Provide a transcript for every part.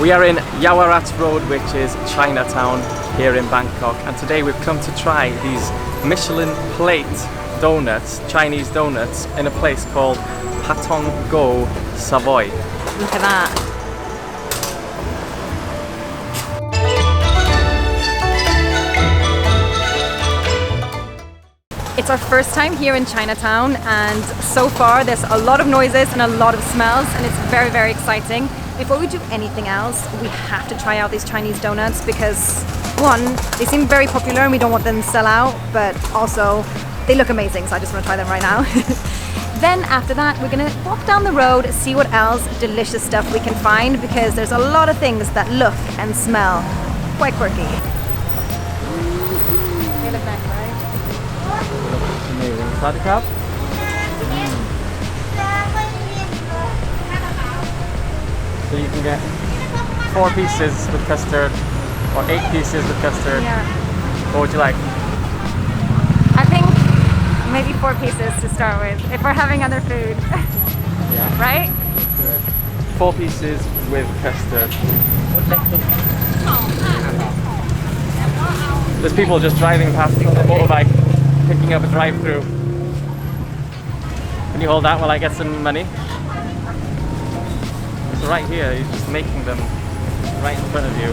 We are in Yaowarat Road, which is Chinatown here in Bangkok, and today we've come to try these Michelin Plate donuts, Chinese donuts, in a place called Pa Tong Go Savoey. Look at that. It's our first time here in Chinatown, and so far there's a lot of noises and a lot of smells, and it's very, very exciting. Before we do anything else, we have to try out these Chinese donuts because, one, they seem very popular and we don't want them to sell out, but also they look amazing, so I just want to try them right now. Then after that, we're gonna walk down the road, see what else delicious stuff we can find, because there's a lot of things that look and smell quite quirky. They look nice, right? Amazing. Start the cup. So you can get 4 pieces with custard or 8 pieces with custard. Yeah. What would you like? I think maybe 4 pieces to start with, if we're having other food. Yeah. Right? 4 pieces with custard. There's people just driving past on their motorbike, picking up a drive-through. Can you hold that while I get some money? So right here, he's just making them right in front of you.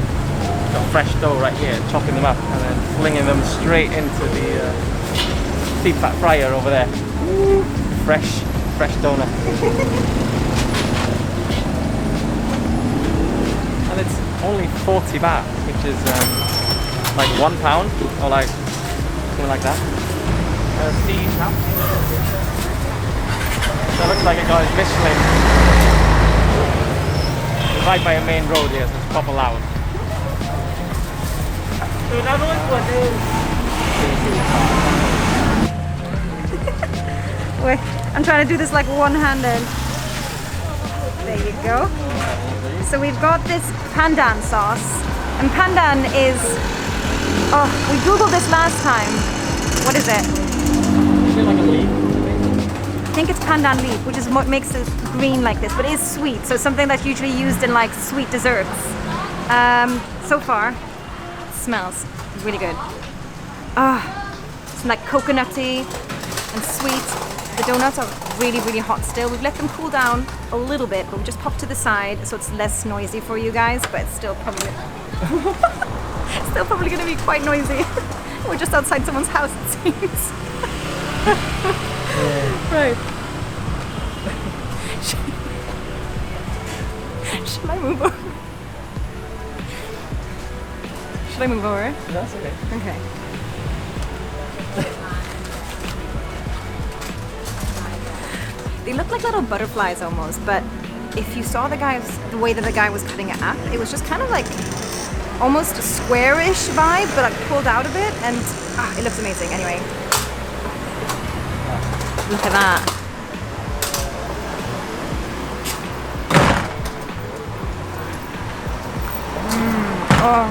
Got fresh dough right here, chopping them up and then flinging them straight into the deep fat fryer over there. Fresh donut. And it's only 40 baht, which is like £1 or like something like that. So it looks like it got his Michelin. It's right by a main road here, so it's proper loud. Wait, I'm trying to do this like one-handed. There you go. So we've got this pandan sauce, and pandan is, oh, we googled this last time. What is it? Is it like a leaf? I think it's pandan leaf, which is what makes it green like this, but it is sweet, so it's something that's usually used in like sweet desserts. So far, it smells really good. It's like coconutty and sweet. The donuts are really, really hot still. We've let them cool down a little bit, but we just pop to the side so it's less noisy for you guys, but it's still probably going to be quite noisy. We're just outside someone's house, it seems. Right. Should I move over? Should I move over? That's okay. Okay. They look like little butterflies almost, but if you saw the way that the guy was cutting it up, it was just kind of like almost a squarish vibe, but like pulled out a bit, and it looks amazing. Anyway, look at that. Oh.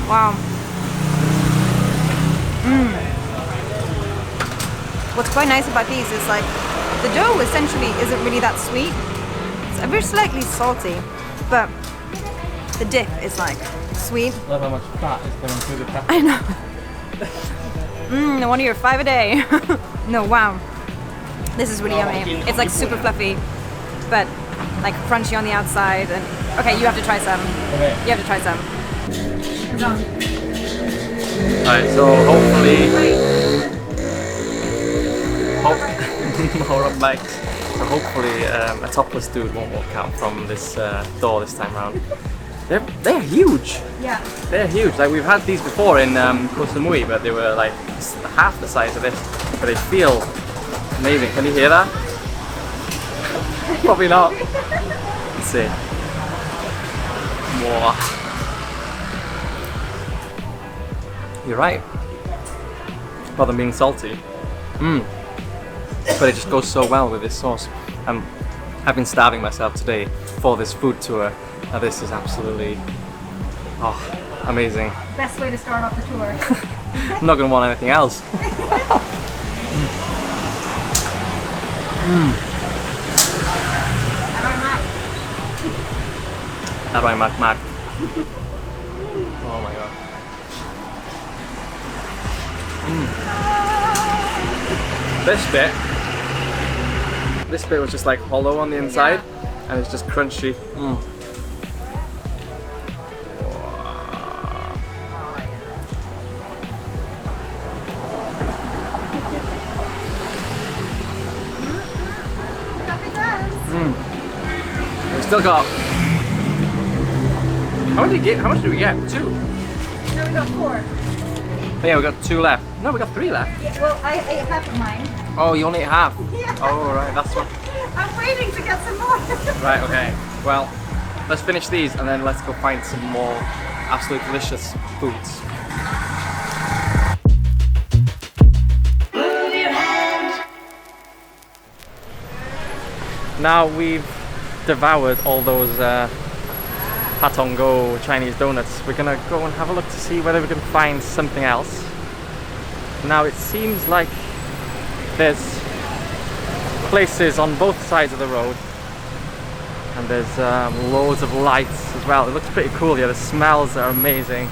Wow. What's quite nice about these is like the dough essentially isn't really that sweet. It's ever slightly salty, but the dip is like sweet. Love how much fat is coming through the cup. I know. No wonder you're 5 a day. No, wow. This is really yummy. It's like super fluffy, but like crunchy on the outside. And okay, you have to try some. Okay. You have to try some. Alright, so hopefully more up mics. So hopefully a topless dude won't walk out from this door this time around. They're huge. Yeah. They're huge. Like we've had these before in Koh Samui, but they were like half the size of this. But they feel amazing. Can you hear that? Probably not. Let's see. Whoa. You're right about them being salty. But it just goes so well with this sauce. I've been starving myself today for this food tour. Now this is absolutely amazing. Best way to start off the tour. I'm not going to want anything else. อร่อยมากๆ Oh my god. This bit was just like hollow on the inside, and it's just crunchy. We still got. How much did we get? 2. No, we got 4. Yeah, we got 2 left. No, we got 3 left. Yeah, well, I ate half of mine. Oh, you only ate half? Yeah. Oh, right, that's what. I'm waiting to get some more. Right, okay. Well, let's finish these and then let's go find some more absolutely delicious foods. Now we've devoured all those Pa Tong Go Chinese donuts. We're gonna go and have a look to see whether we can find something else. Now it seems like there's places on both sides of the road, and there's loads of lights as well. It looks pretty cool here. The smells are amazing.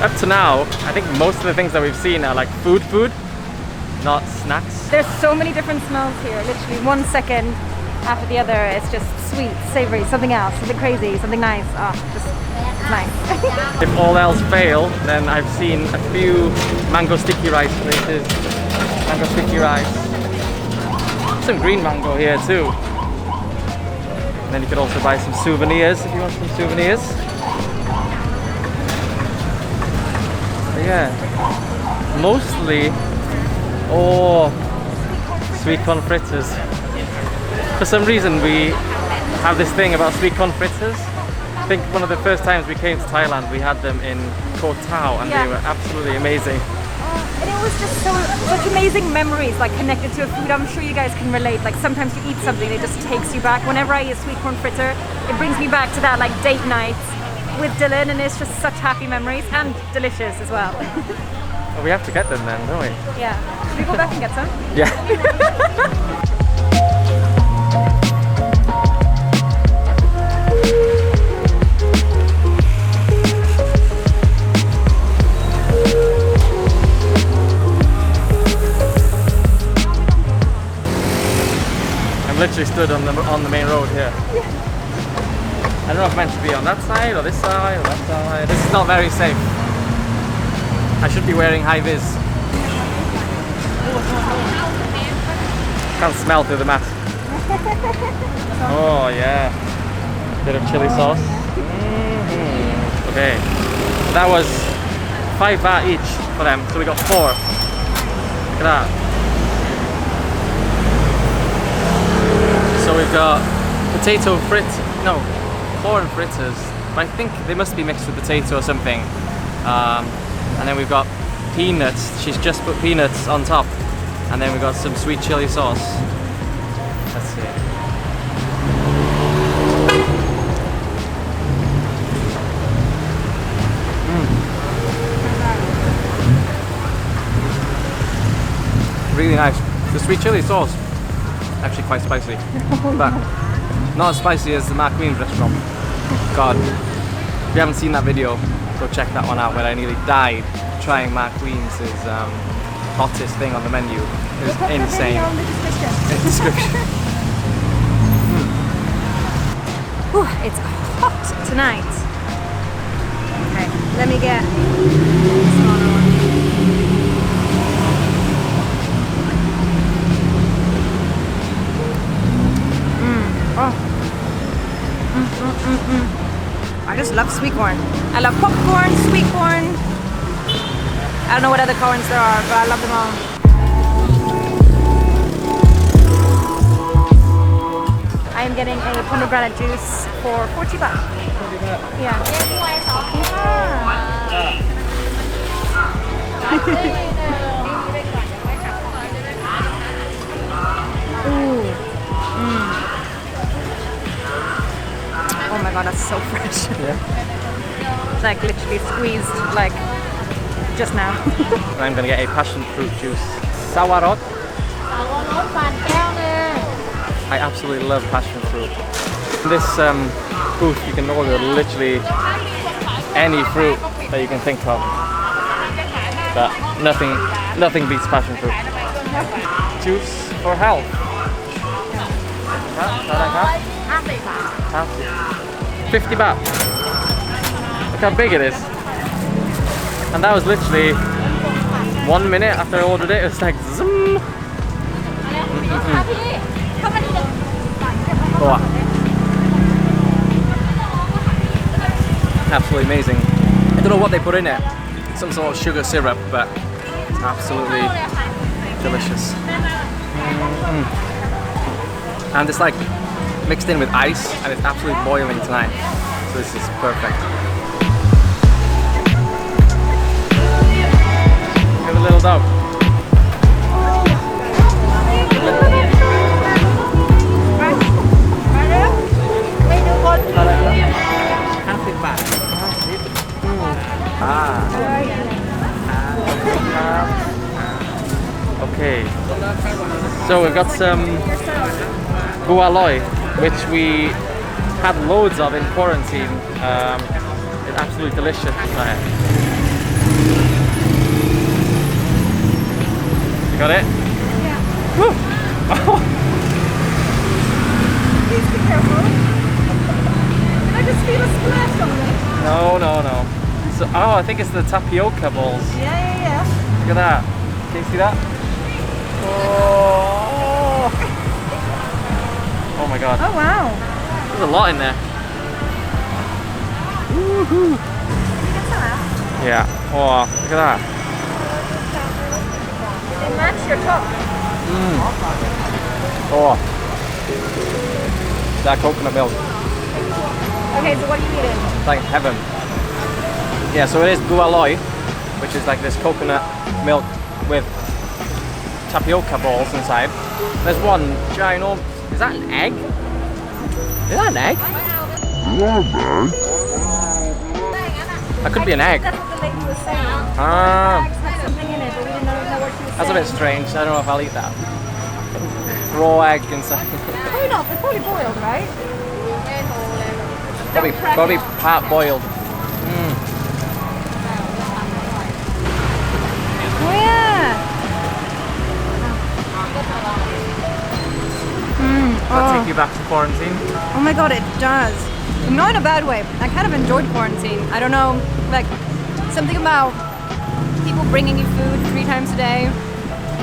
Up to now, I think most of the things that we've seen are like food, not snacks. There's so many different smells here. Literally 1 second after the other, it's just sweet, savory, something else, something crazy, something nice. Just nice. If all else fail, then I've seen a few mango sticky rice places. Mango sticky rice. Some green mango here too. And then you could also buy some souvenirs if you want some souvenirs. But yeah, mostly sweet corn fritters. For some reason we have this thing about sweet corn fritters. I think one of the first times we came to Thailand we had them in Koh Tao, and they were absolutely amazing. And it was just such amazing memories, like connected to a food. I'm sure you guys can relate. Like sometimes you eat something, it just takes you back. Whenever I eat a sweet corn fritter, it brings me back to that like date night with Dylan, and it's just such happy memories and delicious as well. Well, we have to get them then, don't we? Yeah. Should we go back and get some? Yeah. Literally stood on the main road here. I don't know if I'm meant to be on that side or this side or that side. This is not very safe. I should be wearing high vis. Can't smell through the mask. Oh yeah, bit of chili sauce. Okay, that was 5 baht each for them, so we got 4. Look at that. So we've got corn fritters, but I think they must be mixed with potato or something. And then we've got peanuts. She's just put peanuts on top. And then we've got some sweet chili sauce. Let's see. Really nice. The sweet chili sauce. Actually quite spicy, but not as spicy as the Mark Queen's restaurant. God, if you haven't seen that video, go check that one out where I nearly died trying Mark Queen's hottest thing on the menu. It was insane. In the description. Ooh, it's hot tonight. Okay, let me get this one on. I just love sweet corn. I love popcorn, sweet corn. I don't know what other corns there are, but I love them all. I am getting a pomegranate juice for 40 baht. Yeah. Ooh. Oh my god, that's so fresh. Yeah. Like literally squeezed like just now. I'm gonna get a passion fruit juice. Sawarot. I absolutely love passion fruit. In this booth you can order literally any fruit that you can think of, but nothing beats passion fruit. Juice for health. 50 baht. Look how big it is. And that was literally 1 minute after I ordered it. It was like zoom. Oh. Absolutely amazing. I don't know what they put in it. Some sort of sugar syrup, but it's absolutely delicious. And it's like mixed in with ice, and it's absolutely boiling tonight. So this is perfect. Give a little dog. Okay, so we've got some gualoi, which we had loads of in quarantine. It's absolutely delicious tonight. You got it? Yeah. Woo! Oh. Please be careful. Did I just feel a splash on it? No. So, oh, I think it's the tapioca balls. Yeah. Look at that. Can you see that? Oh! Oh my god. Oh wow. There's a lot in there. Woohoo! Yeah. Oh, look at that. They match your top. Oh. That coconut milk. Okay, so what are you eating? It's like heaven. Yeah, so it is gualoi, which is like this coconut milk with tapioca balls inside. There's one ginormous. Is that an egg? Is that an egg? That could be an egg. That's what the lady was saying. Ah. Eggs had something in it, but we didn't know what she was That's a saying. bit strange. I don't know if I'll eat that. Raw egg inside. Probably not. It's probably boiled, right? Probably part boiled. Oh yeah. Does that take you back to quarantine? Oh my god, it does. Not in a bad way. I kind of enjoyed quarantine. I don't know, like something about people bringing you food 3 times a day,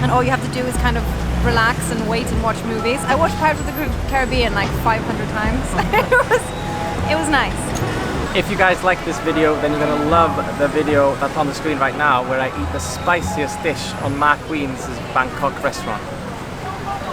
and all you have to do is kind of relax and wait and watch movies. I watched Pirates of the Caribbean like 500 times. It was nice. If you guys like this video, then you're gonna love the video that's on the screen right now, where I eat the spiciest dish on Mark Queen's Bangkok restaurant.